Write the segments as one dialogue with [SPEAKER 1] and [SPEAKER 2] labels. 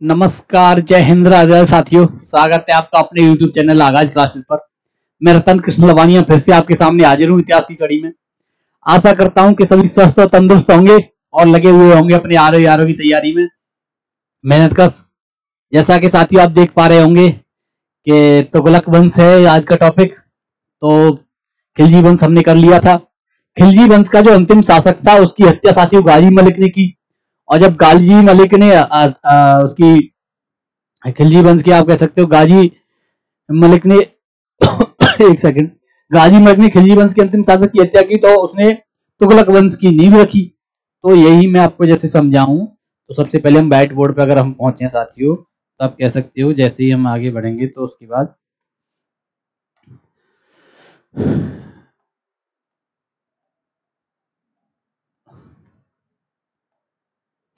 [SPEAKER 1] नमस्कार, जय हिंद, राधे साथियों। स्वागत है आपका अपने YouTube चैनल आगाज क्लासेस पर। मैं रतन कृष्ण लवानिया फिर से आपके सामने हाजिर हूँ इतिहास की कड़ी में। आशा करता हूँ कि सभी स्वस्थ और तंदुरुस्त होंगे और लगे हुए होंगे अपने आरो की तैयारी में मेहनत कश। जैसा कि साथियों आप देख पा रहे होंगे कि तुगलक वंश है आज का टॉपिक। तो खिलजी वंश हमने कर लिया था। खिलजी वंश का जो अंतिम शासक था उसकी हत्या साथियों गाजी मलिक ने की। और जब गाजी मलिक ने उसकी खिलजी वंश की आप कह सकते हो गाजी मलिक ने एक सेकंड, गाजी मलिक ने खिलजी वंश के अंतिम शासक की हत्या की तो उसने तुगलक वंश की नींव रखी। तो यही मैं आपको जैसे समझाऊं तो सबसे पहले हम व्हाइट बोर्ड पे अगर हम पहुंचे साथियों तो आप कह सकते हो जैसे ही हम आगे बढ़ेंगे तो उसके बाद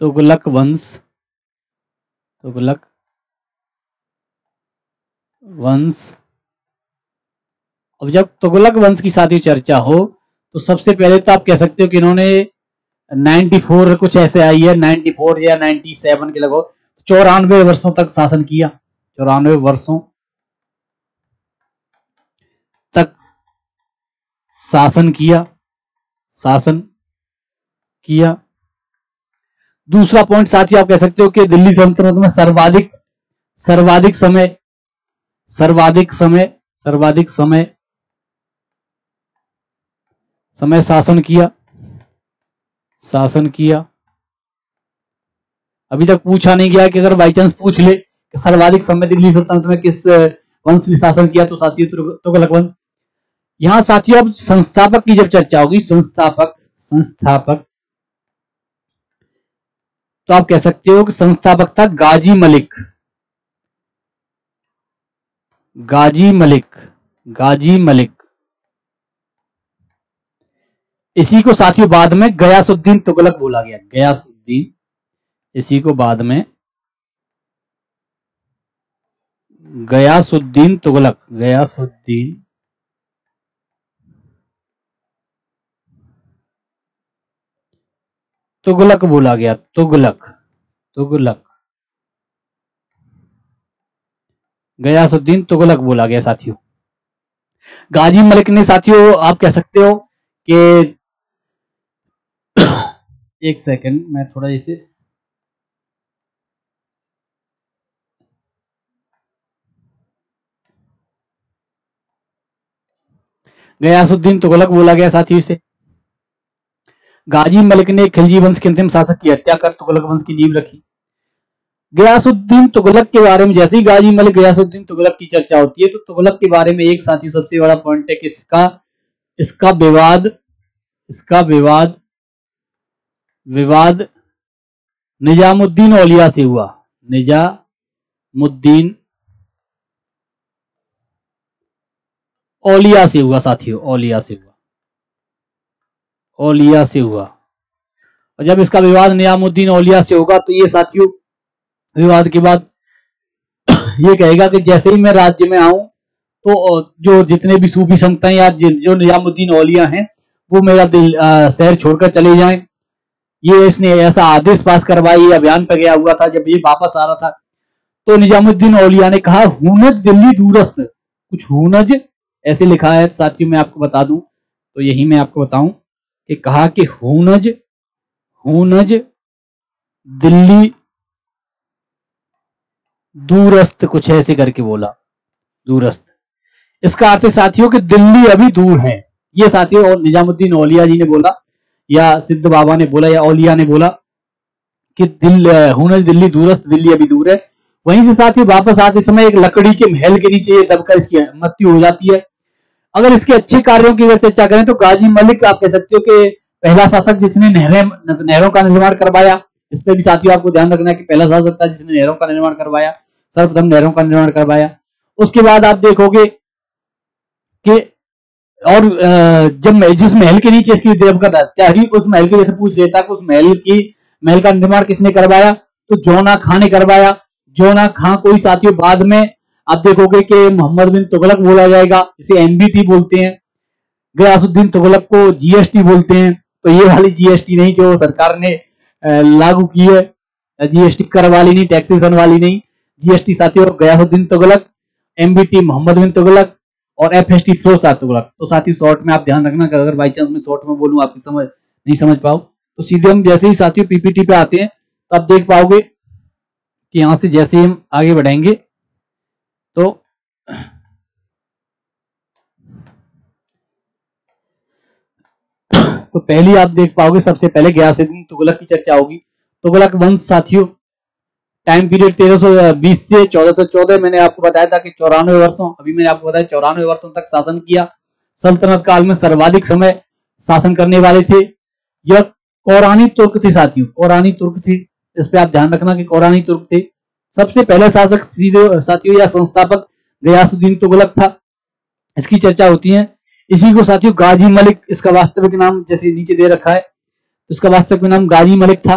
[SPEAKER 1] तुगलक वंश अब जब तुगलक वंश की साथियों चर्चा हो तो सबसे पहले तो आप कह सकते हो कि इन्होंने 94 कुछ ऐसे आई है, 94 या 97 के लगभग 94 वर्षों तक शासन किया। 94 वर्षों तक शासन किया। दूसरा पॉइंट साथियों आप कह सकते हो कि दिल्ली सल्तनत में सर्वाधिक समय शासन किया। अभी तक पूछा नहीं गया कि अगर बाई चांस पूछ ले कि सर्वाधिक समय दिल्ली सल्तनत में किस वंश ने शासन किया तो साथियों तुगलक वंश। यहां साथियों अब संस्थापक की जब चर्चा होगी, संस्थापक तो आप कह सकते हो कि संस्थापक था गाजी मलिक। इसी को साथियों बाद में गयासुद्दीन तुगलक बोला गया। इसी को बाद में गयासुद्दीन तुगलक बोला गया। गयासुद्दीन तुगलक बोला गया साथियों। गाजी मलिक ने साथियों आप कह सकते हो कि एक सेकंड मैं थोड़ा इसे गयासुद्दीन तुगलक बोला गया साथियों इसे। गाजी मलिक ने खिलजी वंश के अंतिम शासक की हत्या कर तुगलक वंश की नींव रखी। गयासुद्दीन तुगलक के बारे में जैसे ही गाजी मलिक गयासुद्दीन तुगलक की चर्चा होती है तो तुगलक के बारे में एक साथी सबसे बड़ा पॉइंट है कि इसका विवाद निजामुद्दीन औलिया से हुआ। निजामुद्दीन औलिया से हुआ साथियों, औलिया से हुआ। और जब इसका विवाद निजामुद्दीन औलिया से होगा तो ये साथियों विवाद के बाद ये कहेगा कि जैसे ही मैं राज्य में आऊं तो जो जितने भी सूफी संत हैं या जो निजामुद्दीन औलिया हैं वो मेरा शहर छोड़कर चले जाएं। ये इसने ऐसा आदेश पास करवाई, अभियान पे गया हुआ था। जब ये वापस आ रहा था तो निजामुद्दीन औलिया ने कहा हुनज दिल्ली दूरस्थ, कुछ हुनज ऐसे लिखा है साथियों, मैं आपको बता दूं तो यही मैं आपको बताऊं कि कहा कि हुनज दिल्ली दूरस्थ, कुछ ऐसे करके बोला दूरस्थ। इसका अर्थ है साथियों कि दिल्ली अभी दूर है। ये साथियों और निजामुद्दीन औलिया जी ने बोला या सिद्ध बाबा ने बोला या औलिया ने बोला कि हुनज दिल्ली दूरस्थ, दिल्ली अभी दूर है। वहीं से साथियों वापस आते समय एक लकड़ी के महल के नीचे दबकर इसकी मृत्यु हो जाती है। अगर इसके अच्छे कार्यों की अगर चर्चा करें तो गाजी मलिक आप कह सकते हो कि पहला शासक जिसने नहरों का निर्माण करवाया। इस पर भी साथियों आपको ध्यान रखना है कि पहला शासक था जिसने नहरों का निर्माण करवाया, सर्वप्रथम नहरों का निर्माण करवाया। उसके बाद आप देखोगे कि और जब जिस महल के नीचे इसकी देवकर हत्या हुई उस महल के जैसे पूछ लेता कि उस महल का निर्माण किसने करवाया तो जोना खां ने करवाया। जोना खां को ही साथियों बाद में आप देखोगे कि मोहम्मद बिन तुगलक बोला जाएगा, इसे एमबीटी बोलते हैं। गयासुद्दीन तुगलक को जीएसटी बोलते हैं। तो ये वाली जीएसटी नहीं जो सरकार ने लागू की है, जीएसटी कर वाली नहीं, टैक्सेशन वाली नहीं। जीएसटी साथियों गयासुद्दीन तुगलक, एमबीटी मोहम्मद बिन तुगलक और एफएसटी फिरोज तुगलक। तो साथियों शॉर्ट में आप ध्यान रखना कि अगर बाई चांस में शॉर्ट में बोलूं आपकी समझ नहीं समझ पाओ तो सीधे हम जैसे ही साथियों पीपीटी पे आते हैं तो आप देख पाओगे कि यहां से जैसे ही हम आगे बढ़ेंगे तो पहली आप देख पाओगे सबसे पहले गयासुद्दीन तुगलक की चर्चा होगी। तुगलक वंश साथियों टाइम पीरियड 1320 से 1414। मैंने आपको बताया था कि 94 वर्षों, अभी मैंने आपको बताया 94 वर्षों तक शासन किया। सल्तनत काल में सर्वाधिक समय शासन करने वाले थे। यह कौरानी तुर्क थे साथियों, कौरानी तुर्क थे। इस पे आप ध्यान रखना कि कौरानी तुर्क थे। सबसे पहले शासक सीधे साथियों या संस्थापक गयासुद्दीन तुगलक था। इसकी चर्चा होती है। इसी को साथियों गाजी मलिक, इसका वास्तविक नाम जैसे नीचे दे रखा है तो इसका वास्तविक नाम गाजी मलिक था।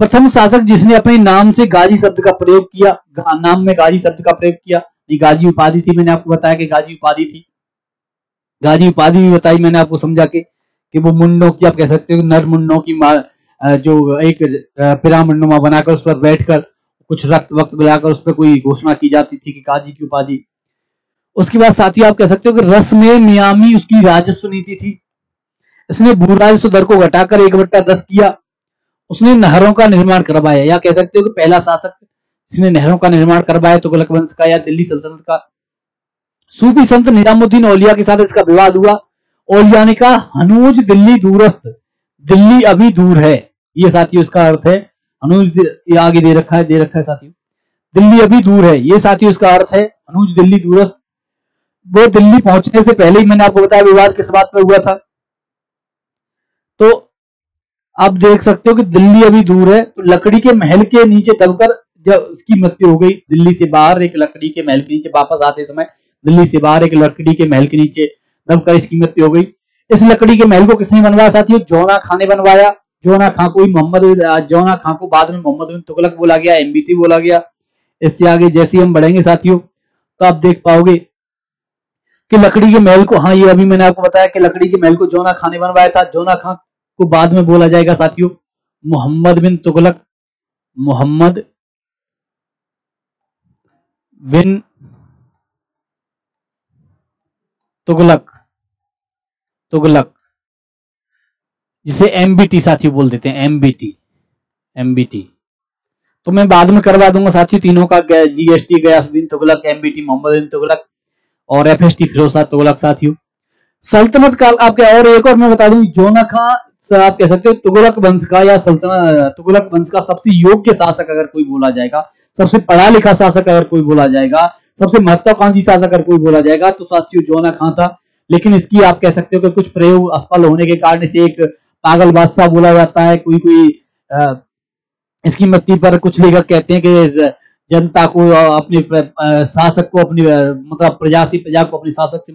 [SPEAKER 1] प्रथम शासक जिसने अपने नाम से गाजी शब्द का प्रयोग किया, नाम में गाजी शब्द का प्रयोग किया। ये गाजी उपाधि थी, मैंने आपको बताया कि गाजी उपाधि थी। गाजी उपाधि भी बताई मैंने आपको समझा के कि वो मुंडों की आप कह सकते हो नर मुंडों की जो एक पिरामिडनुमा बनाकर उस पर बैठकर कुछ रक्त वक्त मिलाकर उस पर कोई घोषणा की जाती थी कि गाजी की उपाधि। उसके बाद साथियों आप कह सकते हो कि रस में मियामी उसकी राजस्व नीति थी। इसने भू राजस्व दर को घटाकर 1/10 किया। उसने नहरों का निर्माण करवाया, या कह सकते हो कि पहला शासक जिसने नहरों का निर्माण करवाया तुगलक वंश का या दिल्ली सल्तनत का। सूफी संत निजामुद्दीन औलिया के साथ इसका विवाद हुआ। औलिया ने कहा हनूज दिल्ली दूरस्थ, दिल्ली अभी दूर है। ये साथियों इसका अर्थ है। हनूज आगे दे रखा है साथियों, दिल्ली अभी दूर है। ये साथियों इसका अर्थ है हनूज दिल्ली दूरस्थ। वो दिल्ली पहुंचने से पहले ही मैंने आपको बताया विवाद किस बात पर हुआ था। तो आप देख सकते हो कि दिल्ली अभी दूर है। तो लकड़ी के महल के नीचे दबकर जब इसकी मृत्यु हो गई, दिल्ली से बाहर एक लकड़ी के महल के नीचे वापस आते समय दिल्ली से बाहर एक लकड़ी के महल के नीचे दबकर इसकी मृत्यु हो गई। इस लकड़ी के महल को किसने बनवाया साथियों? जौना खां ने बनवाया। जौना खां को जौना खां को बाद में मोहम्मद बिन तुगलक बोला गया, एमबीटी बोला गया। इससे आगे जैसे हम बढ़ेंगे साथियों तो आप देख पाओगे कि लकड़ी के महल को, हाँ ये अभी मैंने आपको बताया कि लकड़ी के महल को जौना खां ने बनवाया था। जौना खां को बाद में बोला जाएगा साथियों मोहम्मद बिन तुगलक, मोहम्मद बिन तुगलक, जिसे एमबीटी साथियों बोल देते हैं, एमबीटी। तो मैं बाद में करवा दूंगा साथियों तीनों का, जीएसटी गयासुद्दीन तुगलक, एमबीटी मोहम्मद बिन तुगलक और एफएसटी फिरोज तुगलक साथियों। सल्तनत काल आपके और एक और मैं बता दूं, जौना खां आप कह सकते हो तुगलक वंश का या सल्तनत तुगलक वंश का सबसे योग्य शासक अगर कोई बोला जाएगा, सबसे पढ़ा लिखा शासक अगर कोई बोला जाएगा, सबसे महत्वाकांक्षी शासक अगर कोई बोला जाएगा तो साथियों जौना खां था। लेकिन इसकी आप कह सकते हो कि कुछ प्रयोग असफल होने के कारण इसे एक पागल बादशाह बोला जाता है। कोई इसकी मृत्यु पर कुछ लेखक कहते हैं कि जनता को अपने शासक को अपनी मतलब प्रजा को अपने शासक से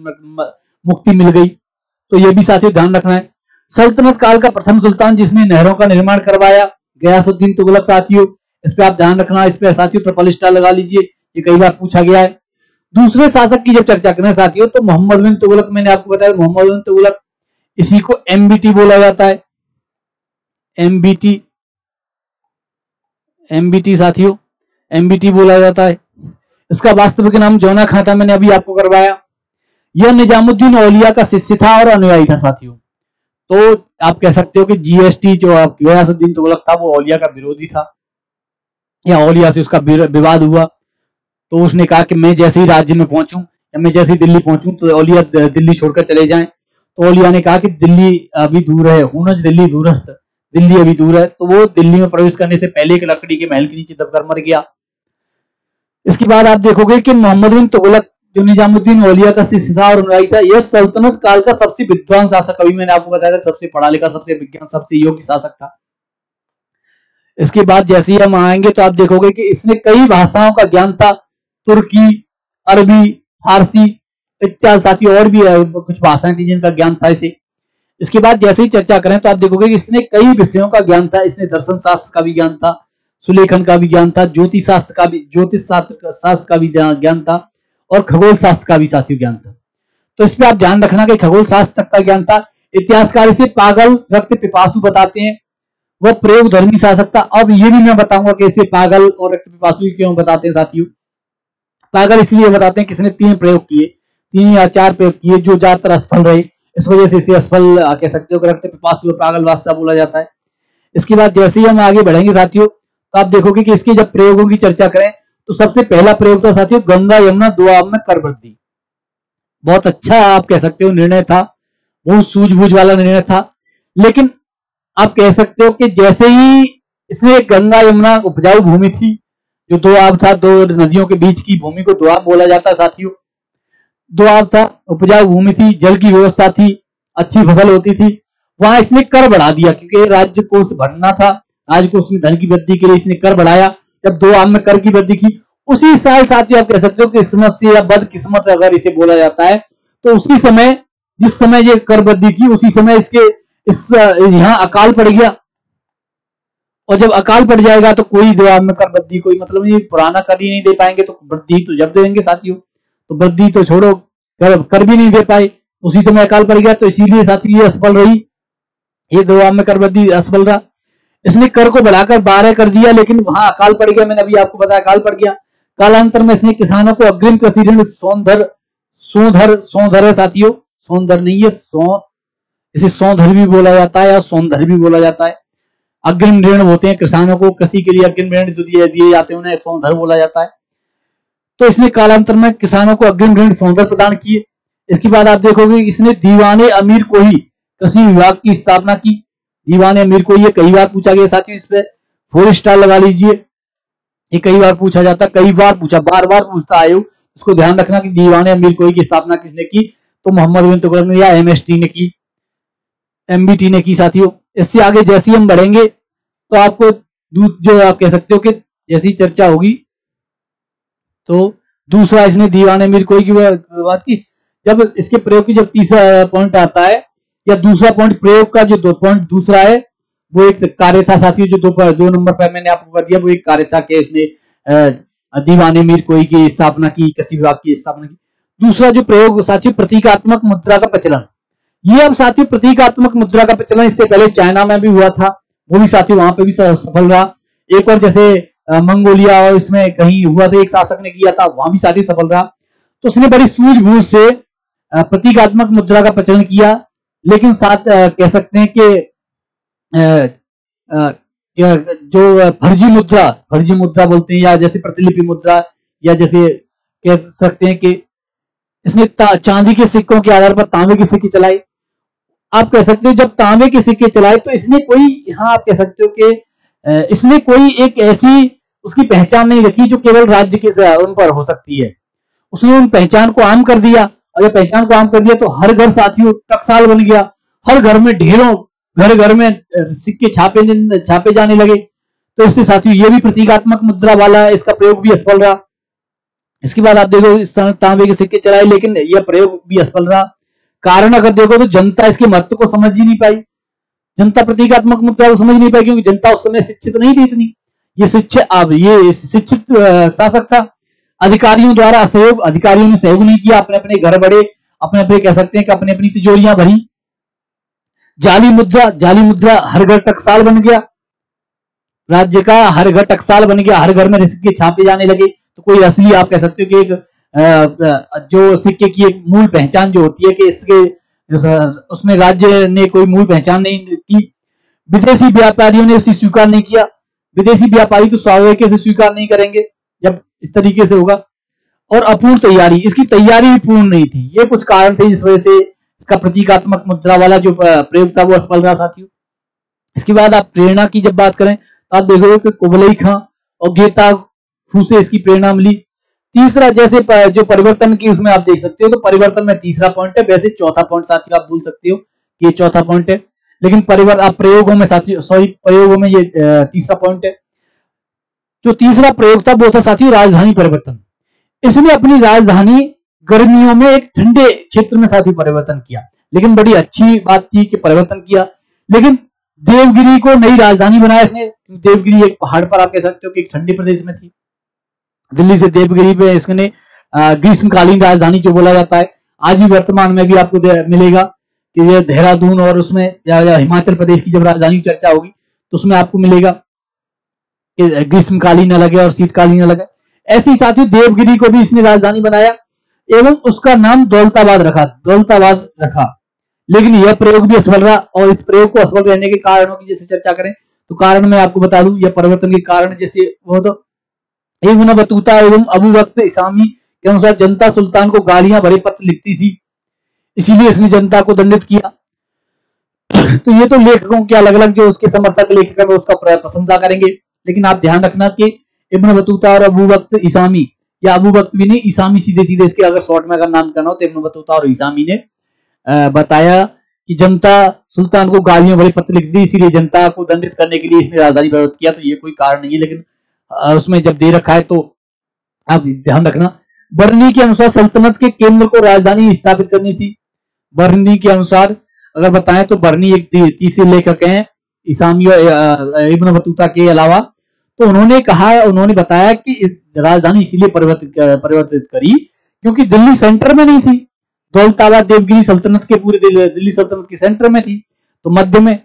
[SPEAKER 1] मुक्ति मिल गई। तो ये भी साथियों ध्यान रखना है। सल्तनत काल का प्रथम सुल्तान जिसने नहरों का निर्माण करवाया गयासुद्दीन तुगलक साथियों। इस पे आप ध्यान रखना, इस पे साथियों ट्रिपल स्टार लगा लीजिए, ये कई बार पूछा गया है। दूसरे शासक की जब चर्चा करें साथियों तो मोहम्मद बिन तुगलक, मैंने आपको बताया मोहम्मद बिन तुगलक, इसी को एमबीटी बोला जाता है। एमबीटी साथियों, एमबीटी बोला जाता है। इसका वास्तविक नाम जौना खां था, मैंने अभी आपको करवाया। यह निजामुद्दीन औलिया का शिष्य था और अनुयायी था साथियों। तो आप कह सकते हो कि जीएसटी जो गयासुद्दीन तुगलक था वो औलिया का विरोधी था, या औलिया से उसका विवाद हुआ। तो उसने कहा कि मैं जैसे ही राज्य में पहुंचूं या मैं जैसे ही दिल्ली पहुंचूं तो औलिया दिल्ली छोड़कर चले जाएं। तो औलिया ने कहा कि दिल्ली अभी दूर है, हुनज दिल्ली दूरस्थ, दिल्ली अभी दूर है। तो वो दिल्ली में प्रवेश करने से पहले एक लकड़ी के महल के नीचे दबकर मर गया। इसके बाद आप देखोगे कि मोहम्मद बिन तुगलक जो निजामुद्दीन औलिया का शिष्य था और अनुयायी था, यह सल्तनत काल का सबसे विद्वान शासक, अभी मैंने आपको बताया था सबसे पढ़ा लिखा, सबसे विज्ञान, सबसे योग्य शासक था। इसके बाद जैसे ही हम आएंगे तो आप देखोगे कि इसने कई भाषाओं का ज्ञान था, तुर्की, अरबी, फारसी इत्यादि साथियों, और भी कुछ भाषाएं थी जिनका ज्ञान था इसे। इसके बाद जैसे ही चर्चा करें तो आप देखोगे कि इसने कई विषयों का ज्ञान था। इसने दर्शन शास्त्र का भी ज्ञान था, सुलेखन का भी ज्ञान था, ज्योतिष शास्त्र का भी ज्ञान था और खगोल शास्त्र का भी साथियों ज्ञान था। तो इस पे आप ध्यान रखना कि खगोल शास्त्र तक का ज्ञान था। इतिहासकार इसे पागल रक्त पिपासु बताते हैं। वह प्रयोगधर्मी शासक था। अब ये भी मैं बताऊंगा कि इसे पागल और रक्त पिपासु क्यों बताते हैं साथियों। पागल इसलिए बताते हैं कि इसने 3 प्रयोग किए, 3 या 4 प्रयोग किए जो ज्यादातर असफल रहे, इस वजह से इसे असफल कह सकते हो, रक्त पिपासु पागल बादशाह बोला जाता है। इसके बाद जैसे ही हम आगे बढ़ेंगे साथियों, तो आप देखोगे कि इसके जब प्रयोगों की चर्चा करें तो सबसे पहला प्रयोग था साथियों गंगा यमुना दोआब में कर वृद्धि। बहुत अच्छा आप कह सकते हो निर्णय था, बहुत सूझबूझ वाला निर्णय था। लेकिन आप कह सकते हो कि जैसे ही इसने गंगा यमुना उपजाऊ भूमि थी, जो दोआब था, 2 नदियों के बीच की भूमि को दोआब बोला जाता है साथियों। दोआब था, उपजाऊ भूमि थी, जल की व्यवस्था थी, अच्छी फसल होती थी, वहां इसने कर बढ़ा दिया क्योंकि राज्य कोष भरना था, राज्य कोष में धन की वृद्धि के लिए इसने कर बढ़ाया। जब दोआब में कर की वृद्धि की उसी साल साथियों आप कह सकते हो कि किस्मत से या बदकिस्मत अगर इसे बोला जाता है, तो उसी समय जिस समय ये कर वृद्धि की उसी समय इसके यहाँ अकाल पड़ गया। और जब अकाल पड़ जाएगा तो कोई दोआब में कर वृद्धि कोई मतलब नहीं, पुराना कर ही नहीं दे पाएंगे तो वृद्धि तो जब देंगे साथियों, तो वृद्धि तो छोड़ो, कर भी नहीं दे पाए, उसी समय अकाल पड़ गया। तो इसीलिए साथियों ये असफल रही, ये दोआब में कर वृद्धि असफल रहा। इसने कर को बढ़ाकर 12 कर दिया, लेकिन वहां अकाल पड़ गया, मैंने अभी आपको बताया अकाल पड़ गया। कालांतर में इसने किसानों को अग्रिम कृषि ऋण सोंधर है साथियों, सोंधर नहीं है, इसे सौंधर भी बोला जाता है या सोंधर भी बोला जाता है। अग्रिम ऋण होते हैं किसानों को, कृषि के लिए अग्रिम ऋण जो दिए जाते हैं उन्हें सोंधर बोला जाता है। तो इसने कालांतर में किसानों को अग्रिम ऋण सोंधर प्रदान किए। इसके बाद आप देखोगे इसने दीवाने अमीर को ही कृषि विभाग की स्थापना की। दीवाने अमीर को ये कई बार पूछा गया साथियों, इस पे 4 स्टार लगा लीजिए, ये कई बार पूछा जाता, कई बार पूछा, बार बार पूछता आयोग। इसको ध्यान रखना कि दीवाने अमीर कोई की स्थापना किसने की, तो मोहम्मद बिन तुगलक ने या एमएसटी ने की, एमबीटी ने की साथियों। इससे आगे जैसे हम बढ़ेंगे तो आपको जो आप कह सकते हो कि जैसी चर्चा होगी तो दूसरा इसने दीवाने अमीर कोई की बात की। जब इसके प्रयोग की जब तीसरा पॉइंट आता है या दूसरा पॉइंट प्रयोग का जो पॉइंट दूसरा है वो एक कार्य था साथियों, जो 2 नंबर पर मैंने आपको कर दिया, वो एक कार्य था कि इसने दीवाने अमीर कोई की स्थापना की, कृषि विभाग की स्थापना की। दूसरा जो प्रयोग साथियों प्रतीकात्मक मुद्रा का प्रचलन, ये अब साथियों प्रतीकात्मक मुद्रा का प्रचलन इससे पहले चाइना में भी हुआ था, वो भी साथियों वहां पे भी सफल रहा। एक और जैसे मंगोलिया और इसमें कहीं हुआ था, एक शासक ने किया था, वहां भी साथियों सफल रहा। तो उसने बड़ी सूझबूझ से प्रतीकात्मक मुद्रा का प्रचलन किया। लेकिन साथ कह सकते हैं कि जो फर्जी मुद्रा बोलते हैं या जैसे प्रतिलिपि मुद्रा, या जैसे कह सकते हैं कि इसने चांदी के सिक्कों के आधार पर तांबे के सिक्के चलाए। आप कह सकते हो जब तांबे के सिक्के चलाए तो इसने कोई, यहाँ आप कह सकते हो कि इसने कोई एक ऐसी उसकी पहचान नहीं रखी जो केवल राज्य के उन पर हो सकती है, उसने उन पहचान को आम कर दिया। और जब पहचान को आम कर दिया तो हर घर साथियों टकसाल बन गया, हर घर में ढेरों घर में सिक्के छापे जाने लगे। तो इससे साथियों ये भी प्रतीकात्मक मुद्रा वाला है, इसका प्रयोग भी असफल रहा। इसके बाद आप देखो तांबे के सिक्के चलाए, लेकिन यह प्रयोग भी असफल रहा। कारण अगर देखो तो जनता इसके महत्व को समझ ही नहीं पाई, जनता प्रतीकात्मक मुद्रा को समझ नहीं पाई, क्योंकि जनता उस समय शिक्षित नहीं थी इतनी। ये शिक्षित शासक था। अधिकारियों द्वारा असहयोग, अधिकारियों ने सहयोग नहीं किया, अपने अपने घर बढ़े, अपने अपने कह सकते हैं कि अपनी अपनी तिजोरियां भरी। जाली मुद्रा हर घर टकसाल बन गया, राज्य का हर घर टकसाल बन गया, हर घर में सिक्के छापे जाने लगे। तो कोई असली आप कह सकते हो कि एक जो सिक्के की एक मूल पहचान जो होती है कि इसके उसमें राज्य ने कोई मूल पहचान नहीं की। विदेशी व्यापारियों ने उसे स्वीकार नहीं किया। विदेशी व्यापारी तो स्वाभाविक से स्वीकार नहीं करेंगे जब इस तरीके से होगा। और अपूर्ण तैयारी, इसकी तैयारी भी पूर्ण नहीं थी। ये कुछ कारण थे जिस वजह से इसका प्रतीकात्मक मुद्रा वाला जो प्रयोग था वो असफल रहा साथियों। इसके बाद आप प्रेरणा की जब बात करें तो आप देखोगे कि कुबलई खां और गेता खू से इसकी प्रेरणा मिली। तीसरा जैसे जो परिवर्तन की उसमें आप देख सकते हो, तो परिवर्तन में तीसरा पॉइंट है, वैसे चौथा पॉइंट साथियों आप बोल सकते हो कि ये चौथा पॉइंट है, लेकिन प्रयोगों में साथियों प्रयोगों में ये तीसरा पॉइंट है। जो तीसरा प्रयोग था वो था साथियों राजधानी परिवर्तन। इसने अपनी राजधानी गर्मियों में एक ठंडे क्षेत्र में साथियों परिवर्तन किया, लेकिन बड़ी अच्छी बात थी कि परिवर्तन किया। लेकिन देवगिरी को नई राजधानी बनाया इसने। देवगिरी एक पहाड़ पर आप कह सकते हो कि एक ठंडे प्रदेश में थी। दिल्ली से देवगिरी पे इसने ग्रीष्मकालीन राजधानी जो बोला जाता है, आज भी वर्तमान में भी आपको मिलेगा कि ये देहरादून और उसमें या हिमाचल प्रदेश की जब राजधानी चर्चा होगी तो उसमें आपको मिलेगा कि ग्रीष्मकालीन अलग है और शीतकालीन अलग है। ऐसे ही साथियों देवगिरी को भी इसने राजधानी बनाया एवं उसका नाम दौलताबाद रखा। लेकिन यह प्रयोग भी असफल रहा, और इस प्रयोग को असफल रहने के कारणों की जैसे चर्चा करें तो कारण मैं आपको बता दूं, यह परिवर्तन के कारण जैसे वो तो इब्न बतूता एवं अबू वक्त इसामी के अनुसार जनता सुल्तान को गालियां भरे पत्र लिखती थी, इसीलिए इसने जनता को दंडित किया। तो ये तो लेखकों के अलग अलग जो उसके समर्थक लेखक है उसका प्रशंसा करेंगे, लेकिन आप ध्यान रखना कि इब्न बतूता और अबू वक्त इसामी, या अबू वक्त भी नहीं, इसामी सीधे सीधे इसके अगर शॉर्ट में अगर नाम करना हो तो इब्न बतूता और इसामी ने बताया कि जनता सुल्तान को गालियां भरे पत्र लिख दी, इसीलिए जनता को दंडित करने के लिए इसने राजधानी परिवर्तित किया। तो ये कोई कारण नहीं है, लेकिन उसमें जब दे रखा है तो आप ध्यान रखना। बर्नी के अनुसार सल्तनत के केंद्र को राजधानी स्थापित करनी थी। बर्नी के अनुसार अगर बताएं तो बर्नी एक तीसरे लेखक हैं इसामी और इब्न बतूता के अलावा, तो उन्होंने बताया कि इस राजधानी इसीलिए परिवर्तित करी क्योंकि दिल्ली सेंटर में नहीं थी। दौलताबाद देवगिरी सल्तनत के पूरे दिल्ली सल्तनत के सेंटर में थी, तो मध्य में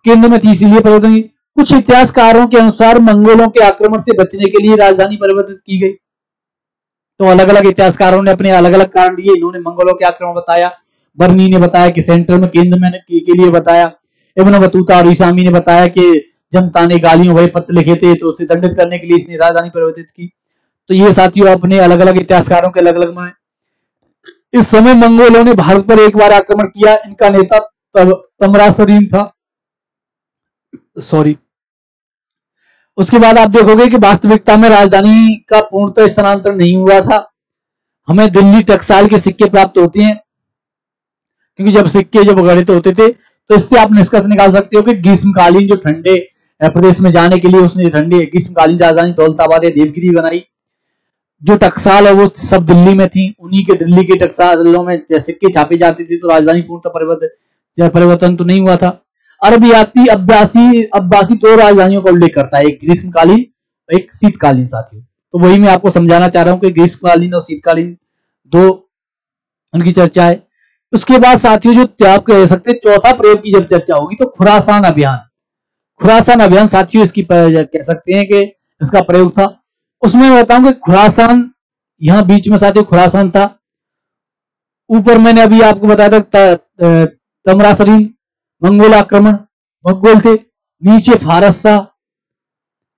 [SPEAKER 1] केंद्र में थी, इसीलिए परिवर्तन की। कुछ इतिहासकारों के अनुसार मंगोलों के आक्रमण से बचने के लिए राजधानी परिवर्तित की गई। तो अलग अलग इतिहासकारों ने अपने अलग अलग कारण दिए। इन्होंने मंगोलों के आक्रमण बताया, बर्नी ने बताया कि सेंटर में केंद्र में के लिए बताया, इब्न बतूता और इसामी ने बताया कि जनता ने गालियों भरे पत्र लिखे थे तो उसे दंडित करने के लिए इसने राजधानी परिवर्तित की। तो ये साथियों अपने अलग अलग इतिहासकारों के अलग अलग में। इस समय मंगोलों ने भारत पर एक बार आक्रमण किया। इनका नेता तमरासरीन था। उसके बाद आप देखोगे कि वास्तविकता में राजधानी का पूर्णतः स्थानांतरण नहीं हुआ था। हमें दिल्ली टकसाल के सिक्के प्राप्त होते हैं, क्योंकि जब सिक्के गणित होते थे तो इससे आप निष्कर्ष निकाल सकते हो कि ग्रीष्मकालीन जो ठंडे प्रदेश में जाने के लिए उसने ठंडी ग्रीष्मकालीन राजधानी दौलताबाद या देवगिरी बनाई। जो टकसाल है वो सब दिल्ली में थी, उन्हीं के दिल्ली के टकसालों में सिक्के छापे जाते थे। तो राजधानी पूर्णतः परिवर्तन तो नहीं हुआ था। अरबियाती अब्बासी दो राजधानियों का उल्लेख करता है, एक ग्रीष्मकालीन एक शीतकालीन साथियों। तो वही मैं आपको समझाना चाह रहा हूं कि ग्रीष्मकालीन और शीतकालीन दो उनकी चर्चा है। उसके बाद साथियों जो आप कह सकते हैं चौथा प्रयोग की जब चर्चा होगी तो खुरासान अभियान साथियों इसकी कह सकते हैं कि इसका प्रयोग था। उसमें मैं बताऊं कि खुरासान यहां बीच में साथियों खुरासान था। ऊपर मैंने अभी आपको बताया था तमरासरीन मंगोल आक्रमण, मंगोल थे, नीचे फारस था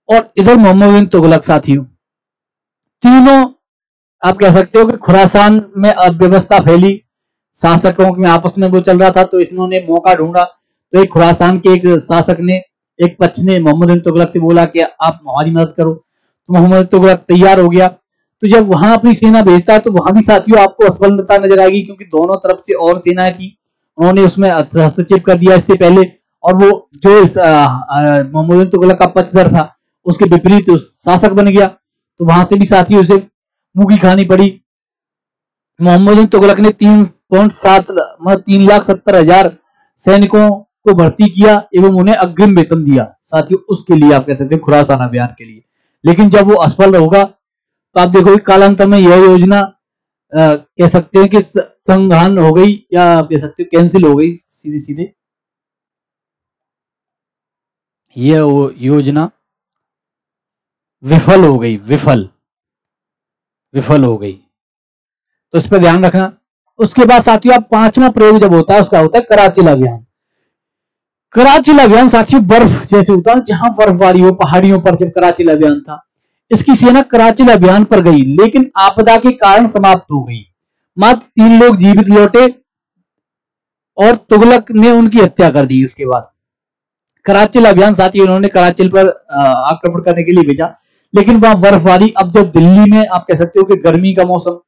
[SPEAKER 1] और इधर मोहम्मद बिन तुगलक साथियों। तीनों आप कह सकते हो कि खुरासान में अव्यवस्था फैली, शासकों में आपस में वो चल रहा था, तो इन्होंने मौका ढूंढा। तो एक खुरासान के एक शासक ने, एक पक्ष ने मोहम्मद बिन तुगलक से बोला कि आप हमारी मदद करो। तो मोहम्मद बिन तुगलक तैयार हो गया। तो जब वहां अपनी सेना भेजता है तो वहां भी साथियों आपको असफलता नजर आएगी, क्योंकि दोनों तरफ से और सेनाएं थी, उन्होंने उसमें हस्तक्षेप कर दिया इससे पहले। और वो जो मोहम्मद बिन तुगलक का पक्षधर था उसके विपरीत शासक बन गया। तो वहां से भी साथियों उसे मुंह की खानी पड़ी। मोहम्मद बिन तुगलक ने 3,70,000 सैनिकों को भर्ती किया एवं उन्हें अग्रिम वेतन दिया साथियों, उसके लिए आप कह सकते हैं खुरासान अभियान के लिए। लेकिन जब वो असफल होगा तो आप देखोगे कालांतर में यह योजना कह सकते हैं कि संघान हो गई, या आप कह सकते हो कैंसिल हो गई सीधे सीधे। यह योजना विफल हो गई, विफल हो गई। तो इस पर ध्यान रखना। उसके बाद साथियों आप पांचवा प्रयोग जब होता है उसका होता है कराचिल अभियान। कराचिल अभियान साथियों बर्फ जैसे होता है, जहां बर्फबारी हो पहाड़ियों पर, जब कराचिल अभियान था इसकी सेना कराचिल अभियान पर गई, लेकिन आपदा के कारण समाप्त हो गई। मात्र 3 लोग जीवित लौटे और तुगलक ने उनकी हत्या कर दी। उसके बाद कराचिल अभियान साथियों उन्होंने कराचिल पर आक्रमण करने के लिए भेजा, लेकिन वहां बर्फबारी, अब जब दिल्ली में आप कह सकते हो कि गर्मी का मौसम,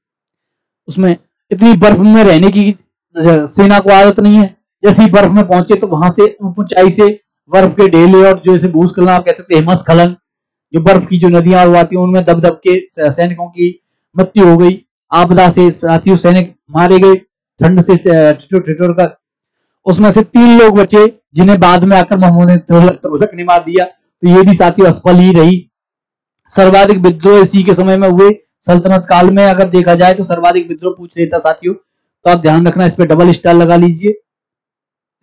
[SPEAKER 1] उसमें इतनी बर्फ में रहने की सेना को आदत नहीं है। जैसे ही बर्फ में पहुंचे तो वहां से ऊंचाई से बर्फ के ढेले और जो भूस्खलन आप कह सकते हैं हिमस्खलन, जो बर्फ की जो नदियां उड़वाती हैं उनमें दब दब के सैनिकों की मृत्यु हो गई। आपदा से साथियों सैनिक मारे गए, ठंड से ठिठुर कर। उसमें से 3 लोग बचे जिन्हें बाद में आकर मोहम्मद तुगलक ने मार दिया। तो ये भी साथियों असफल ही रही। सर्वाधिक विद्रोह इसी के समय में हुए। सल्तनत काल में अगर देखा जाए तो सर्वाधिक विद्रोह पूछ लेता साथियों। तो आप ध्यान रखना, इस पे डबल स्टार लगा लीजिए,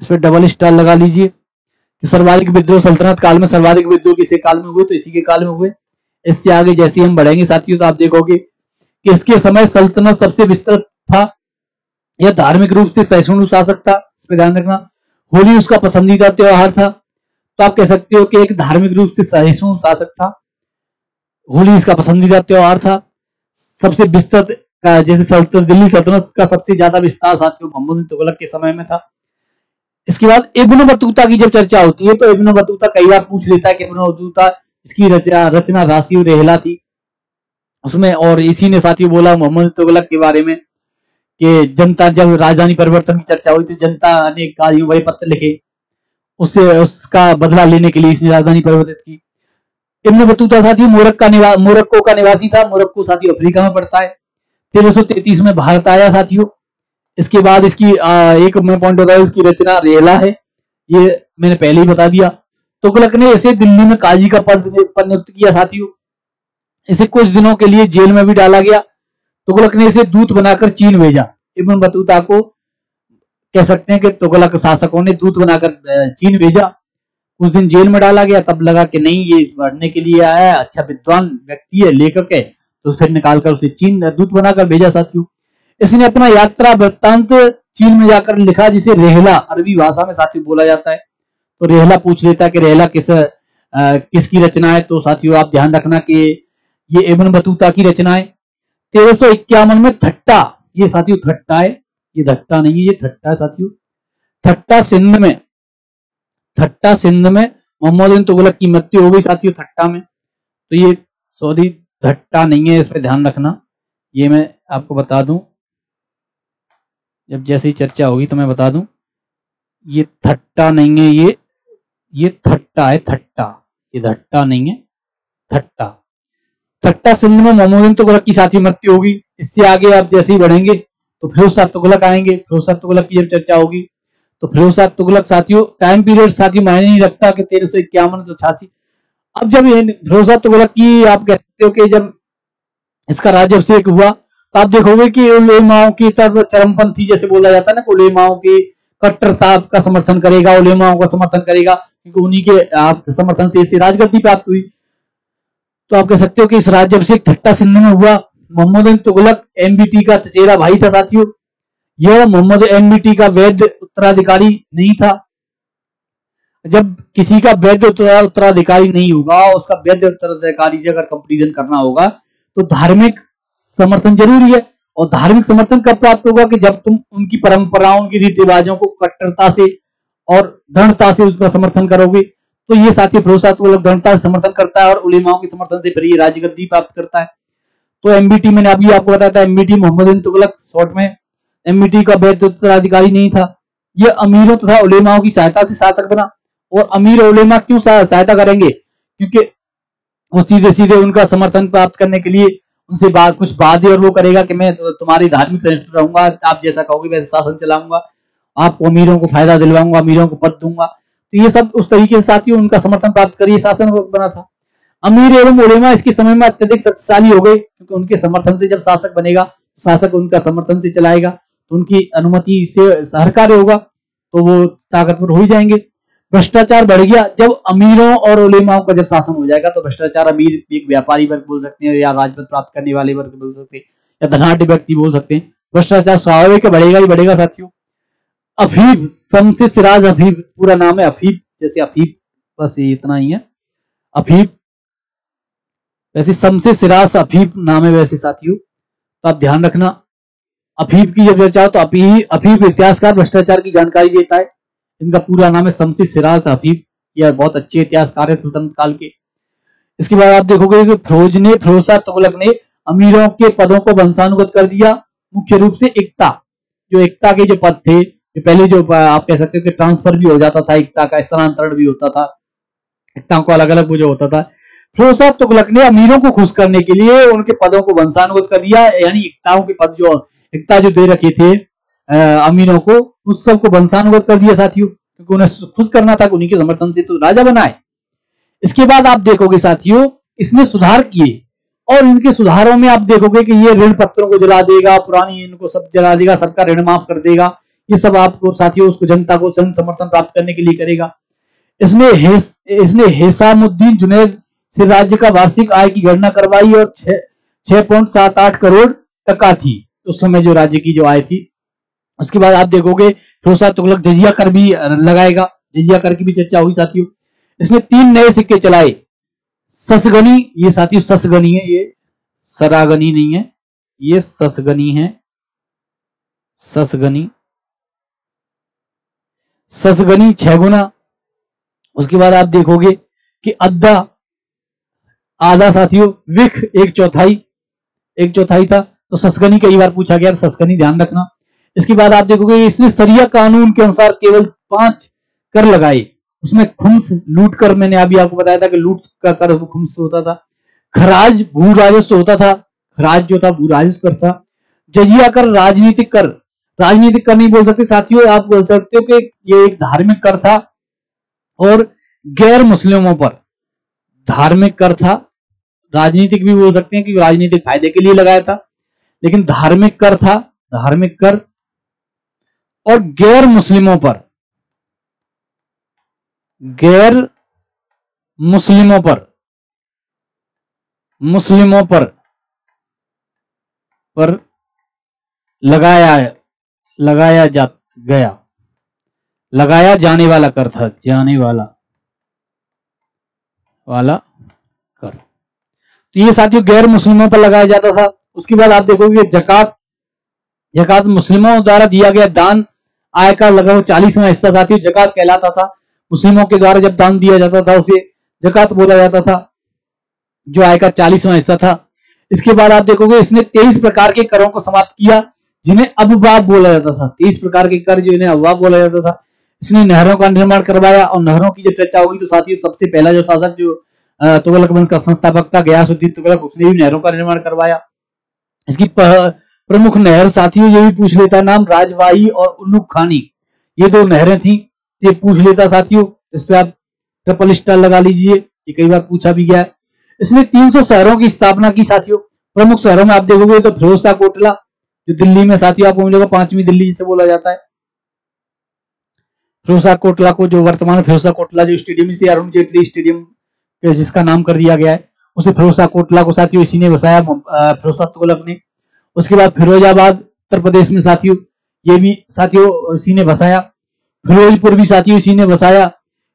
[SPEAKER 1] इस पे डबल स्टार लगा लीजिए। सर्वाधिक विद्रोह सल्तनत काल में, सर्वाधिक विद्रोह किसी काल में हुए तो इसी के काल में हुए। इससे आगे जैसे हम बढ़ेंगे साथियों तो आप देखोगे कि इसके समय सल्तनत सबसे विस्तृत था। यह धार्मिक रूप से सहिष्णु शासक था, इस पर ध्यान रखना। होली उसका पसंदीदा त्योहार था, तो आप कह सकते हो कि एक धार्मिक रूप से सहिष्णु शासक था, होली इसका पसंदीदा त्योहार था। सबसे विस्तृत जैसे सल्तनत, दिल्ली सल्तनत का सबसे ज्यादा विस्तार साथियों मोहम्मद बिन तुगलक के समय में था। इसके बाद इब्न बतूता की जब चर्चा होती है तो इब्न बतूता कई बार पूछ लेता है कि इब्न बतूता इसकी रचना साथियों रेहला थी उसमें, और इसी ने साथियों बोला मोहम्मद बिन तुगलक के बारे में कि जनता, जब राजधानी परिवर्तन की चर्चा हुई तो जनता ने कार्यों बड़े पत्र लिखे, उससे उसका बदला लेने के लिए इसने राजधानी परिवर्तित की। इब्न बतूता साथियों मोरक्को का निवासी था। मोरक्को साथियों अफ्रीका में पड़ता है। 1333 में भारत आया साथियों। इसके बाद इसकी एक मैं पॉइंट बताया, इसकी रचना रेहला है, ये मैंने पहले ही बता दिया। तुगलक ने इसे दिल्ली में काजी का पद पर नियुक्त किया साथियों। इसे कुछ दिनों के लिए जेल में भी डाला गया। तुगलक ने इसे दूत बनाकर चीन भेजा। इब्न बतूता को कह सकते हैं कि तुगलक शासकों ने दूत बनाकर चीन भेजा। कुछ दिन जेल में डाला गया, तब लगा कि नहीं ये पढ़ने के लिए आया है, अच्छा विद्वान व्यक्ति है, लेखक है, तो फिर निकालकर उसे चीन दूत बनाकर भेजा साथियों। इसने अपना यात्रा वृत्तांत चीन में जाकर लिखा, जिसे रेहला अरबी भाषा में साथियों बोला जाता है। तो रेहला पूछ लेता है कि रेहला किसकी रचना है, तो साथियों आप ध्यान रखना कि ये इब्न बतूता की रचना है। 1351 में थट्टा, ये साथियों थट्टा है, ये धट्टा नहीं है, ये थट्टा है साथियों। थट्टा सिंध में मोहम्मद बिन तुगलक की मृत्यु हो गई साथियों थट्टा में। तो ये सॉरी धट्टा नहीं है, इस पर ध्यान रखना, ये मैं आपको बता दूं, जब जैसी चर्चा होगी तो मैं बता दूं। ये थट्टा नहीं है, ये थट्टा है, थट्टा, ये धट्टा नहीं है, थट्टा। थट्टा सिंध में मोहम्मद बिन तुगलक की साथी मृत्यु होगी। इससे आगे आप जैसे ही बढ़ेंगे तो फिरोज शाह तुगलक आएंगे। फिरोज शाह तुगलक की जब चर्चा होगी तो फिरोज शाह तुगलक साथियों टाइम पीरियड साथियों मायने नहीं रखता कि 1351 से 86। अब जब ये फिरोज शाह तुगलक की आप कहते हो कि जब इसका राज्याभिषेक हुआ तो आप देखोगे कि उलेमाओं की तरफ चरमपंथी जैसे बोला जाता है ना, उलेमाओं की कट्टरता का समर्थन करेगा, उलेमाओं का समर्थन करेगा, क्योंकि उन्हीं के आप समर्थन से इसे राजगद्दी प्राप्त हुई। तो आप कह सकते हो कि इस राज्याभिषेक थट्टा सिंध में हुआ। मोहम्मद बिन तुगलक एमबीटी का चचेरा भाई था साथियों। यह मोहम्मद एमबीटी का वैध उत्तराधिकारी नहीं था। जब किसी का वैध उत्तराधिकारी नहीं होगा, उसका वैध उत्तराधिकारी से अगर कंपैरिजन करना होगा तो धार्मिक समर्थन जरूरी है। और धार्मिक समर्थन कब प्राप्त होगा कि जब तुम उनकी परंपराओं, उनकी रीति रिवाजों को कट्टरता से और दृढ़ता से उसका समर्थन करोगे। तो ये साथी फिरोज शाह तुगलक दृढ़ता से समर्थन करता है और उलेमाओं के समर्थन से फिर ये राजगद्दी प्राप्त करता है। तो एमबीटी मैंने अभी आपको बताया था, एमबीटी मोहम्मद बिन तुगलक शॉर्ट में एमबीटी का वैध उत्तराधिकारी नहीं था। यह अमीरों तथा उलेमाओं की सहायता से शासक बना। और अमीर उलेमा क्यों सहायता करेंगे? क्योंकि वो सीधे सीधे उनका समर्थन प्राप्त करने के लिए उनसे कुछ वादे और वो करेगा कि मैं तुम्हारी धार्मिक सहिष्णु रहूंगा, आप जैसा कहोगे वैसे शासन चलाऊंगा, आपको अमीरों को फायदा दिलवाऊंगा, अमीरों को पद दूंगा। तो ये सब उस तरीके से साथियों उनका समर्थन प्राप्त करिए शासन बना था। अमीर एवं उलेमा इसके समय में अत्यधिक शक्तिशाली हो गए, क्योंकि उनके समर्थन से जब शासक बनेगा, शासक उनका समर्थन से चलाएगा, तो उनकी अनुमति से हर कार्य होगा, तो वो ताकतवर हो ही जाएंगे। भ्रष्टाचार बढ़ गया। जब अमीरों और उलेमाओं का जब शासन हो जाएगा तो भ्रष्टाचार, अमीर एक व्यापारी वर्ग बोल सकते हैं, या राजपद प्राप्त करने वाले वर्ग बोल सकते हैं, या धनाढ़ व्यक्ति बोल सकते हैं, भ्रष्टाचार स्वाभाविक बढ़ेगा ही बढ़ेगा साथियों। अफीफ, शमसे सिराज अफीफ पूरा नाम है, अफीफ जैसे अफीफ, बस ये इतना ही है, अफीफ वैसे शमसे सिराज अफीफ नाम है वैसे साथियों, तो आप ध्यान रखना। अफीफ की जब चर्चा हो तो अफीफ इतिहासकार भ्रष्टाचार की जानकारी देता है। इनका पूरा नाम है शमसे सिराज अफीफ। यह बहुत अच्छे इतिहासकार है सल्तनत काल के। इसके बाद आप देखोगे कि फिरोज शाह तुगलक ने अमीरों के पदों को वंशानुगत कर दिया। मुख्य रूप से इक्ता, जो इक्ता के जो पद थे, जो पहले जो आप कह सकते हो कि ट्रांसफर भी हो जाता था, इक्ता का स्थानांतरण भी होता था, इक्ताओं को अलग अलग वो जो होता था। फिरोज शाह तुगलक ने अमीरों को खुश करने के लिए उनके पदों को वंशानुगत कर दिया, यानी इक्ताओं के पद जो इक्ता जो दे रखे थे अमीरों को, उस सब को वंशानुगत कर दिया साथियों, क्योंकि उन्हें खुश करना था, उन्हीं के समर्थन से तो राजा बनाए। इसके बाद आप देखोगे साथियों इसने सुधार किए, और इनके सुधारों में आप देखोगे कि ये ऋण पत्रों को जला देगा, पुरानी इनको सब जला देगा, सबका ऋण माफ कर देगा। ये सब आपको साथियों उसको जनता को समर्थन प्राप्त करने के लिए करेगा। इसने हेसामुद्दीन जुनैद से राज्य का वार्षिक आय की गणना करवाई और 6.78 करोड़ टका थी उस समय जो राज्य की जो आय थी। उसके बाद आप देखोगे फिरोज शाह तुगलक जजिया कर भी लगाएगा, जजिया कर की भी चर्चा हुई साथियों। इसने 3 नए सिक्के चलाए, ससगनी, ये साथियों ससगनी है, ये सरागनी नहीं है, ये ससगनी है, ससगनी, ससगनी 6 गुना। उसके बाद आप देखोगे कि अद्दा, आधा साथियों, विख 1/4 था, तो ससगनी कई बार पूछा गया, ससगनी ध्यान रखना। इसके बाद आप देखोगे इसने सरिया कानून के अनुसार केवल 5 कर लगाए, उसमें खुम्स, लूट कर, मैंने अभी आपको बताया था कि लूट का कर खुम्स होता था, खराज भू राजस्व होता था, खराज जो था भू राजस्व कर था, जजिया कर राजनीतिक कर, राजनीतिक कर नहीं बोल सकते साथियों, आप बोल सकते हो कि ये एक धार्मिक कर था, और गैर मुस्लिमों पर धार्मिक कर था, राजनीतिक भी बोल सकते हैं कि राजनीतिक फायदे के लिए लगाया था, लेकिन धार्मिक कर था, धार्मिक कर, और गैर मुस्लिमों पर, गैर मुस्लिमों पर, मुस्लिमों पर लगाया जाने वाला कर था, जाने वाला कर। तो ये साथियों गैर मुस्लिमों पर लगाया जाता था। उसके बाद आप देखोगे जकात, जकात मुस्लिमों द्वारा दिया गया दान आय का लगभग 40वां हिस्सा साथियों जकात कहलाता था। मुस्लिमों के द्वारा जब दान दिया जाता था उसे जकात बोला जाता था, जो आय का 40वां हिस्सा था। इसके बाद आप देखोगे इसने 23 प्रकार के करों को समाप्त किया जिन्हें अबवाब बोला जाता था, 23 प्रकार के कर जो इन्हें अबवाब बोला जाता था। इसने नहरों का निर्माण करवाया, और नहरों की जब चर्चा होगी तो साथियों सबसे पहला जो शासक जो तुगलक वंश का संस्थापक था गयासुद्दीन तुगलक, उसने भी नहरों का निर्माण करवाया। इसकी प्रमुख नहर साथियों ये भी पूछ लेता है नाम, राजवाही और उल्लुक खानी, ये 2 नहरें थी, ये पूछ लेता साथियों, इस पे आप ट्रिपल स्टार लगा लीजिए, ये कई बार पूछा भी गया है। इसने 300 शहरों की स्थापना की साथियों। प्रमुख शहरों में आप देखोगे तो फिरोज शाह कोटला जो दिल्ली में साथियों आपको मिलेगा, 5वीं दिल्ली जिसे बोला जाता है। फिरोज शाह कोटला को, जो वर्तमान फिरोज शाह कोटला जो स्टेडियम से अरुण जेटली स्टेडियम जिसका नाम कर दिया गया है, उसे फिरोज शाह कोटला को साथियों इसी ने बसाया, फिरोज शाह तुगलक ने। उसके बाद फिरोजाबाद उत्तर प्रदेश में साथियों, ये भी साथियों इसी ने बसाया। फिरोजपुर भी साथियों इसी ने बसाया।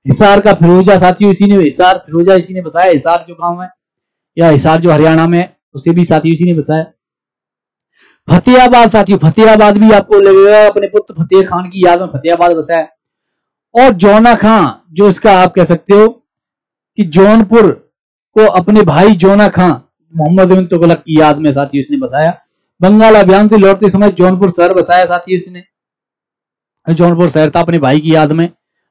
[SPEAKER 1] हिसार का फिरोजा साथियों इसी ने, हिसार फिरोजा इसी ने बसाया। हिसार जो गांव है या हिसार जो हरियाणा में है उसे भी साथियों इसी ने बसाया। फतेहाबाद साथियों, फतेहाबाद भी आपको लगेगा अपने पुत्र फतेह खान की याद में फतेहाबाद बसाया। और जौना खां जो इसका आप कह सकते हो कि जौनपुर को अपने भाई जौना खां मोहम्मद बिन तुगलक की याद में साथियों इसने बसाया। बंगाल अभियान से लौटते समय जौनपुर शहर बसाया साथियों इसने, जौनपुर शहर था अपने भाई की याद में,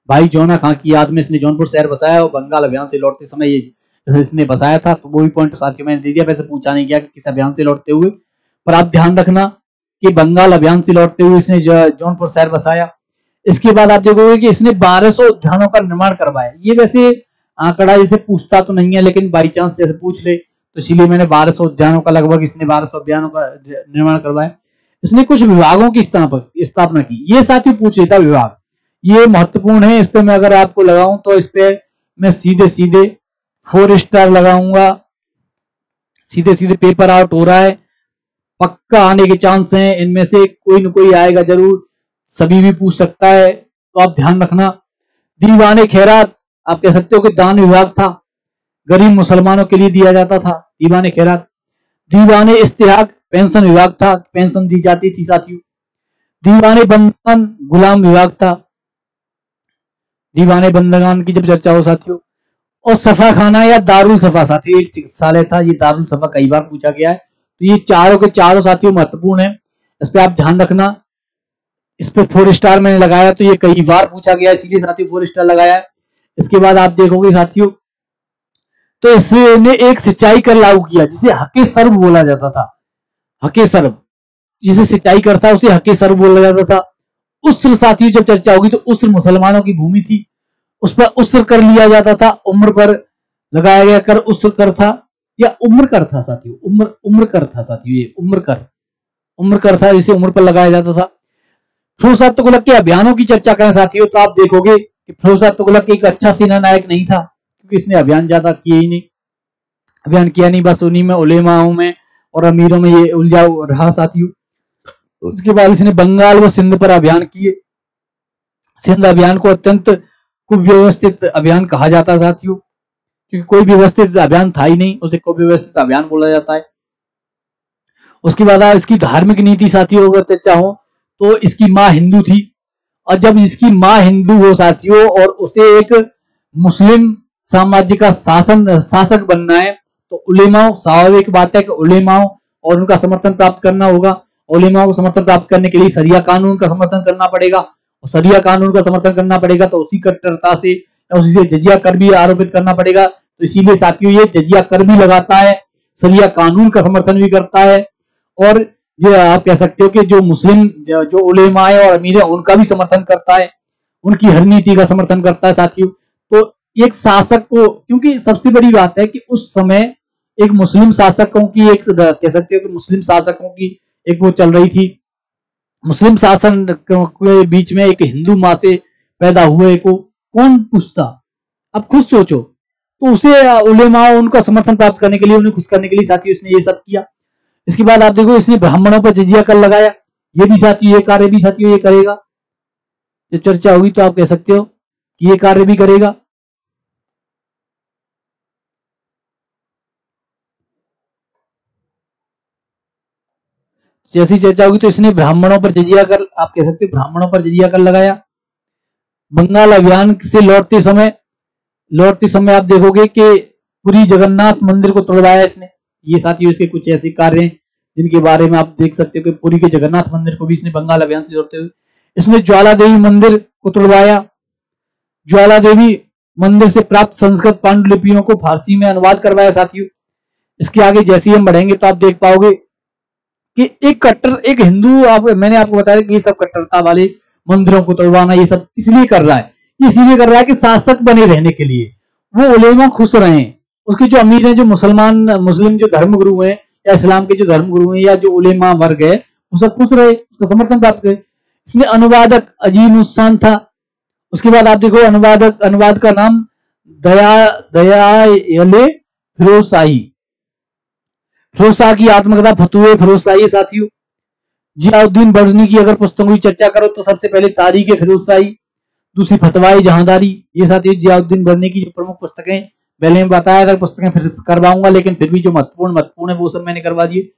[SPEAKER 1] भाई जौना खां की याद में इसने जौनपुर शहर बसाया, और बंगाल अभियान से लौटते समय ये इसने बसाया था। तो वो भी पॉइंट साथियों मैंने दे दिया, वैसे पूछा नहीं गया कि किस अभियान से लौटते हुए, पर आप ध्यान रखना कि बंगाल अभियान से लौटते हुए इसने जौनपुर शहर बसाया। इसके बाद आप देखोगे कि इसने 1200 उद्यानों का निर्माण करवाया। ये वैसे आंकड़ा इसे पूछता तो नहीं है, लेकिन बाई चांस जैसे पूछ ले तो इसीलिए मैंने 1200 उद्यानों का, लगभग इसने 1200 उद्यानों का निर्माण करवाया। इसने कुछ विभागों की स्थापना की, ये साथियों पूछ लेता विभाग, ये महत्वपूर्ण है। इस पे मैं अगर आपको लगाऊं तो इस पे मैं सीधे सीधे 4 स्टार लगाऊंगा, सीधे सीधे पेपर आउट हो रहा है, पक्का आने के चांस हैं, इनमें से कोई न कोई आएगा जरूर, सभी भी पूछ सकता है, तो आप ध्यान रखना। दीवाने खैरात आप कह सकते हो कि दान विभाग था, गरीब मुसलमानों के लिए दिया जाता था दीवाने खैरात। दीवाने इस्तेहाक पेंशन विभाग था, पेंशन दी जाती थी साथियों। दीवाने बंदगान गुलाम विभाग था, दीवाने बंदगान की जब चर्चा हो साथियों। और सफा खाना या दारुल सफा साथियों एक चिकित्सालय था, ये दारुल सफा कई बार पूछा गया है। तो ये चारों के चारों साथियों महत्वपूर्ण है, इस पे आप ध्यान रखना। इस पे 4 स्टार मैंने लगाया, तो ये कई बार पूछा गया इसीलिए साथियों 4 स्टार लगाया है। इसके बाद आप देखोगे साथियों तो इसने एक सिंचाई कर लागू किया जिसे हके सर्व बोला जाता था, हके सर्व, जिसे सिंचाई कर था उसे हके सर्व बोला जाता था। उस्र साथियों जब चर्चा होगी तो उस्र मुसलमानों की भूमि थी, उस पर उस्र कर लिया जाता था, उम्र पर लगाया गया कर उस्र कर था या उम्र कर था साथियों, उम्र कर था साथियों, ये उम्र कर था, जिसे उम्र पर लगाया जाता था। फिरोज शाह तुगलक के अभियानों की चर्चा करें साथियों तो आप देखोगे कि फिरोज तुगलक एक अच्छा सेना नायक नहीं था, क्योंकि इसने अभियान ज्यादा किए ही नहीं, अभियान किया नहीं, बस उन्हीं में उलेमाओं में और अमीरों में ये उलझा रहा साथियों। उसके बाद इसने बंगाल व सिंध पर अभियान किए। सिंध अभियान को अत्यंत कुव्यवस्थित अभियान कहा जाता है साथियों, क्योंकि कोई व्यवस्थित अभियान था ही नहीं, उसे कुव्यवस्थित अभियान बोला जाता है। उसके बाद इसकी धार्मिक नीति साथियों अगर चर्चा हो तो इसकी माँ हिंदू थी, और जब इसकी माँ हिंदू हो साथियों और उसे एक मुस्लिम साम्राज्य का शासक बनना है, तो उलेमाओं, स्वाभाविक बात है कि उलेमाओं और उनका समर्थन प्राप्त करना होगा। उलेमाओं को समर्थन प्राप्त करने के लिए शरिया कानून का समर्थन करना पड़ेगा, और शरिया कानून का समर्थन करना पड़ेगा तो उसी कट्टरता से या उसी से जजिया कर भी आरोपित करना पड़ेगा। तो इसीलिए साथियों ये जजिया कर भी लगाता है, शरिया कानून का समर्थन भी करता है, और जो आप कह सकते हो कि जो मुस्लिम जो उलेमा है और अमीर है उनका भी समर्थन करता है, उनकी हर नीति का समर्थन करता है साथियों। तो एक शासक को, क्योंकि सबसे बड़ी बात है कि उस समय एक मुस्लिम शासकों की, एक कह सकते हो कि मुस्लिम शासकों की एक वो चल रही थी, मुस्लिम शासन के बीच में एक हिंदू माँ से पैदा हुए को कौन पूछता, अब खुद सोचो। तो उसे उलेमा उनका समर्थन प्राप्त करने के लिए, उन्हें खुश करने के लिए साथियों इसने ये सब किया। इसके बाद आप देखो इसने ब्राह्मणों पर जजिया कर लगाया, ये भी साथियों, ये कार्य भी साथियों ये करेगा। जब चर्चा होगी तो आप कह सकते हो कि ये कार्य भी करेगा। जैसी चर्चा होगी तो इसने ब्राह्मणों पर जजिया कर, आप कह सकते हो ब्राह्मणों पर जजिया कर लगाया। बंगाल अभियान से लौटते समय आप देखोगे कि पुरी जगन्नाथ मंदिर को तोड़वाया इसने। ये साथियों इसके कुछ ऐसे कार्य हैं जिनके बारे में आप देख सकते हो कि पुरी के जगन्नाथ मंदिर को भी इसने बंगाल अभियान से जोड़ते हुए, इसने ज्वाला देवी मंदिर को तोड़वाया। ज्वाला देवी मंदिर से प्राप्त संस्कृत पांडुलिपियों को फारसी में अनुवाद करवाया साथियों। इसके आगे जैसे ही हम बढ़ेंगे तो आप देख पाओगे कि एक हिंदू, मैंने आपको बताया कि ये सब कट्टरता वाले मंदिरों को तोड़वाना ये सब इसलिए कर रहा है, इसीलिए कर रहा है कि शासक बने रहने के लिए, वो उलेमा खुश रहे, उसके जो अमीर हैं, जो मुस्लिम जो धर्मगुरु हैं या इस्लाम के जो धर्मगुरु हैं या जो उलेमा वर्ग है वो सब खुश रहे, उसका समर्थन प्राप्त करे। इसमें अनुवादक अजीम उस्सान था। उसके बाद आप देखो अनुवाद का नाम दयाले फिरोज शाह की आत्मकथा फतुए फिरोज शाही साथियों। जियाउद्दीन बर्नी की अगर पुस्तकों की चर्चा करो तो सबसे पहले तारीख फिरोज शाही, दूसरी फतवाए जहांदारी, ये साथियों जियाउद्दीन बर्नी की जो प्रमुख पुस्तकें, पहले मैं बताया था पुस्तकें फिर करवाऊंगा, लेकिन फिर भी जो महत्वपूर्ण है वो सब मैंने करवा दिए।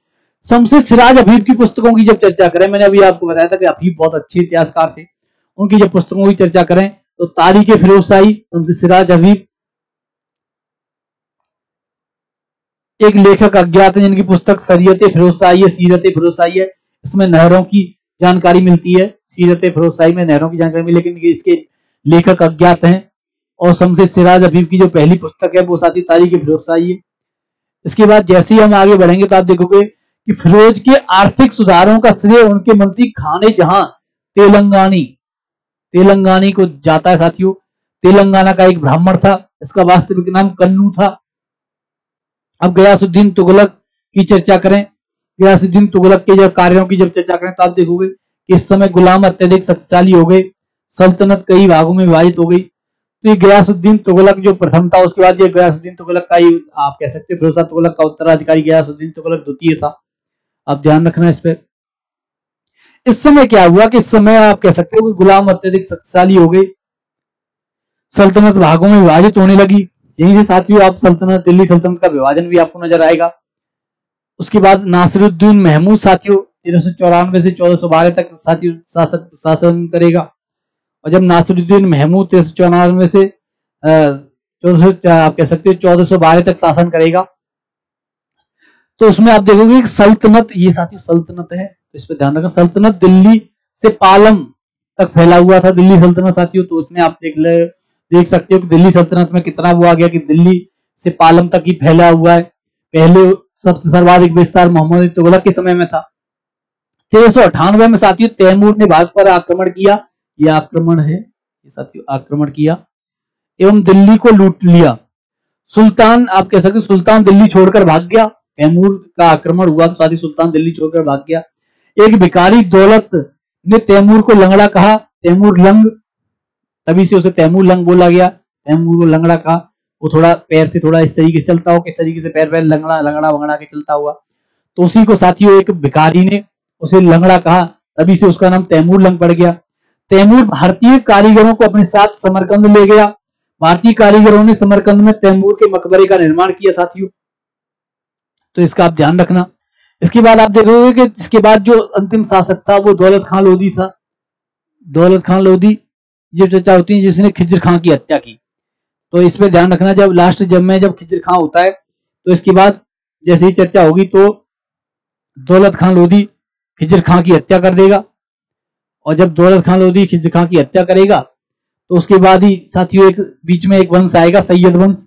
[SPEAKER 1] शमसेर सिराज हफीज की पुस्तकों की जब चर्चा करें, मैंने अभी आपको बताया था कि हफीज बहुत अच्छे इतिहासकार थे, उनकी जब पुस्तकों की चर्चा करें तो तारीख फिरोज शाही, शमसेर सिराज हफीज, एक लेखक अज्ञात है जिनकी पुस्तक शरीयत फिरोज शाही है, सीरत फिरोज शाही है, इसमें नहरों की जानकारी मिलती है। सीरत फिरोज शाही में नहरों की जानकारी मिली, लेकिन इसके लेखक अज्ञात हैं। और शमसेर सिराज हफीज की जो पहली पुस्तक है वो साथी तारीख फिरोज शाही है। इसके बाद जैसे ही हम आगे बढ़ेंगे तो आप देखोगे कि फिरोज के आर्थिक सुधारों का श्रेय उनके मंत्री खाने जहां तेलंगानी को जाता है साथियों। तेलंगाना का एक ब्राह्मण था, इसका वास्तविक नाम कन्नू था। अब गयासुद्दीन तुगलक की चर्चा करें, गयासुद्दीन तुगलक के जब कार्यों की जब चर्चा करें तो आप देखोगे कि इस समय गुलाम अत्यधिक शक्तिशाली हो गए, सल्तनत कई भागों में विभाजित हो गई। तो ये गयासुद्दीन तुगलक जो प्रथम था, उसके बाद ये गयासुद्दीन तुगलक का ही आप कह सकते हैं फिरोज शाह तुगलक का उत्तराधिकारी गयासुद्दीन तुगलक द्वितीय था। आप ध्यान रखना इस पे। इस समय क्या हुआ कि इस समय आप कह सकते हो कि गुलाम अत्यधिक शक्तिशाली हो गए, सल्तनत भागों में विभाजित होने लगी। यहीं से साथियों आप दिल्ली सल्तनत का विभाजन भी आपको नजर आएगा। उसके बाद नासिरुद्दीन महमूद साथियों 1394 से 1412 तक साथियों शासन करेगा। और जब नासिरुद्दीन महमूद 1394 से आप कह सकते हो 1412 तक शासन करेगा, तो उसमें आप देखोगे कि सल्तनत, ये साथियों सल्तनत है, तो इस पर ध्यान रखना, सल्तनत दिल्ली से पालम तक फैला हुआ था दिल्ली सल्तनत साथियों। तो उसमें आप देख सकते हो कि दिल्ली सल्तनत में कितना वो आ गया कि दिल्ली से पालम तक ही फैला हुआ है। पहले सबसे सर्वाधिक विस्तार मोहम्मद तुगलक के समय में था। 1398 में साथियों तैमूर ने भारत पर आक्रमण किया, यह आक्रमण है, ये साथियों आक्रमण किया एवं दिल्ली को लूट लिया। सुल्तान, आप कह सकते सुल्तान दिल्ली छोड़कर भाग गया। तैमूर का आक्रमण हुआ तो साथी सुल्तान दिल्ली छोड़कर भाग गया। एक भिखारी दौलत ने तैमूर को लंगड़ा कहा, तैमूर लंग तभी से उसे तैमूर लंग बोला गया। तैमूर को लंगड़ा कहा, वो थोड़ा पैर से थोड़ा इस तरीके से चलता हो, किस तरीके से पैर पैर लंगड़ा लंगड़ा वंगड़ा के चलता हुआ, तो उसी को साथियों एक भिखारी ने उसे लंगड़ा कहा, तभी से उसका नाम तैमूर लंग पड़ गया। तैमूर भारतीय कारीगरों को अपने साथ समरकंद ले गया। भारतीय कारीगरों ने समरकंद में तैमूर के मकबरे का निर्माण किया साथियों, तो इसका आप ध्यान रखना। इसके बाद आप देखोगे कि इसके बाद जो अंतिम शासक था वो दौलत खान लोधी था। दौलत खान लोधी ये चर्चा होती है जिसने खिज्र खां की हत्या की, तो इस पे ध्यान रखना। जब लास्ट जब खिज्र खां होता है तो इसके बाद जैसे ही चर्चा होगी तो दौलत खान लोधी खिज्र खां की हत्या कर देगा, और जब दौलत खान लोधी खिज्र खां की हत्या करेगा तो उसके बाद ही साथियों एक बीच में एक वंश आएगा सैयद वंश,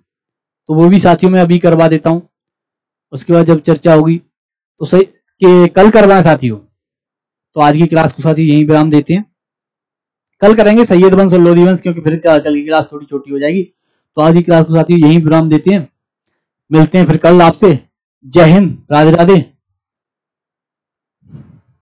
[SPEAKER 1] तो वो भी साथियों मैं अभी करवा देता हूं। उसके बाद जब चर्चा होगी तो सही कि कल करवाएं साथियों, तो आज की क्लास को साथियों यहीं विराम देते हैं। कल करेंगे सैयद वंश और लोधी वंश, क्योंकि फिर कल की क्लास थोड़ी छोटी हो जाएगी। तो आज की क्लास को साथियों यहीं विराम देते हैं, मिलते हैं फिर कल आपसे। जय हिंद, राधे राधे।